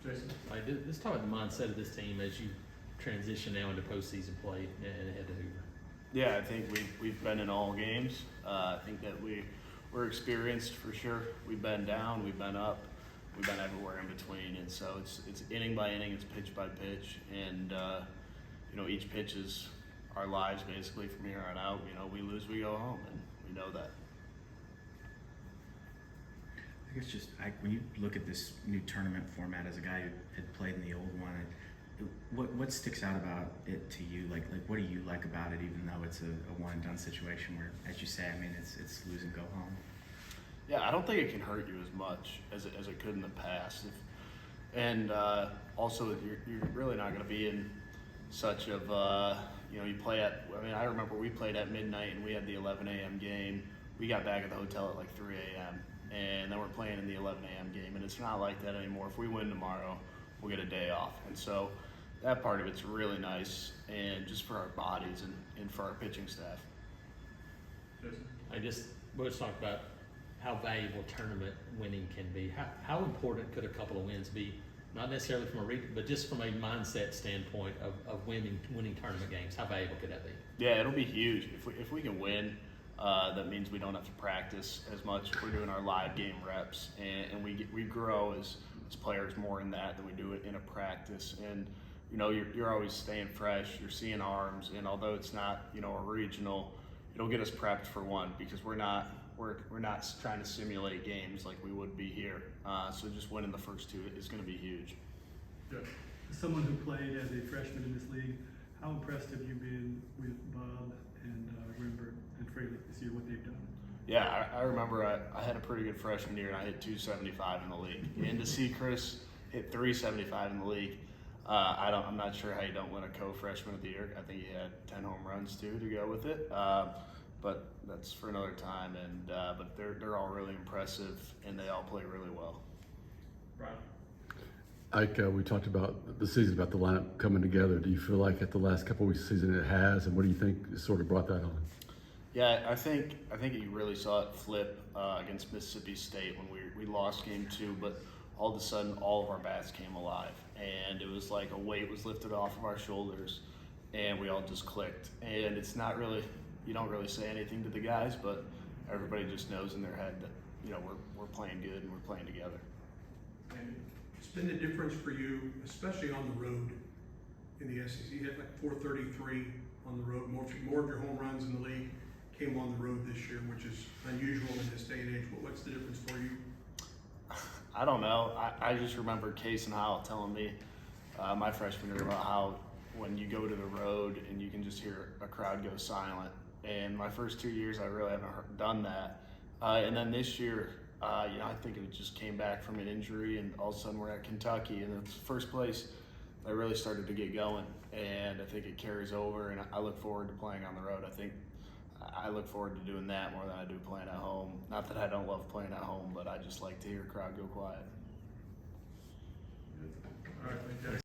Jason? Let's talk about the mindset of this team as you transition now into postseason play and head to Hoover. Yeah, I think we've been in all games. I think that we're experienced for sure. We've been down, we've been up, we've been everywhere in between, and so it's inning by inning, it's pitch by pitch, and each pitch is our lives basically from here on out. We lose, we go home, and we know that. I guess when you look at this new tournament format as a guy who had played in the old one, what sticks out about it to you? Like what do you like about it, even though it's a one and done situation where, as you say, I mean, it's lose and go home? Yeah, I don't think it can hurt you as much as it could in the past. Also, you're really not going to be in such of you play at. I mean, I remember we played at midnight and we had the 11 a.m. game. We got back at the hotel at like 3 a.m. and then we're playing in the 11 a.m. game, and it's not like that anymore. If we win tomorrow, we'll get a day off, and so that part of it's really nice, and just for our bodies and for our pitching staff. Jason? We'll just talk about how valuable tournament winning can be. How important could a couple of wins be? Not necessarily from but just from a mindset standpoint of winning tournament games. How valuable could that be? Yeah, it'll be huge. If we can win, that means we don't have to practice as much. We're doing our live game reps, and we grow as players more in that than we do it in a practice. And you're always staying fresh. You're seeing arms, and although it's not a regional, it'll get us prepped for one, because we're not trying to simulate games like we would be here. So just winning the first two is going to be huge. Yeah. As someone who played as a freshman in this league, how impressed have you been with Bob and Rimbert and Fraley this year, what they've done? Yeah, I remember I had a pretty good freshman year, and I hit 275 in the league. And to see Chris hit 375 in the league, I'm not sure how you don't win a co-freshman of the year. I think he had 10 home runs too to go with it. But that's for another time. And but they're all really impressive, and they all play really well. Brian? Ike, we talked about the season, about the lineup coming together. Do you feel like at the last couple of weeks of the season it has, and what do you think sort of brought that on? Yeah, I think you really saw it flip against Mississippi State when we lost game 2, but all of a sudden all of our bats came alive, and it was like a weight was lifted off of our shoulders, and we all just clicked. And it's not really, you don't really say anything to the guys, but everybody just knows in their head that we're playing good and we're playing together. And it's been the difference for you, especially on the road in the SEC. You hit like 433 on the road. More of your home runs in the league came on the road this year, which is unusual in this day and age. But what's the difference for you? I don't know. I just remember Case and Howell telling me my freshman year about how when you go to the road and you can just hear a crowd go silent. And my first 2 years, I really haven't done that. And then this year, I think it just came back from an injury, and all of a sudden we're at Kentucky, and it's first place. I really started to get going, and I think it carries over, and I look forward to playing on the road. I look forward to doing that more than I do playing at home. Not that I don't love playing at home, but I just like to hear a crowd go quiet. All right, thank you.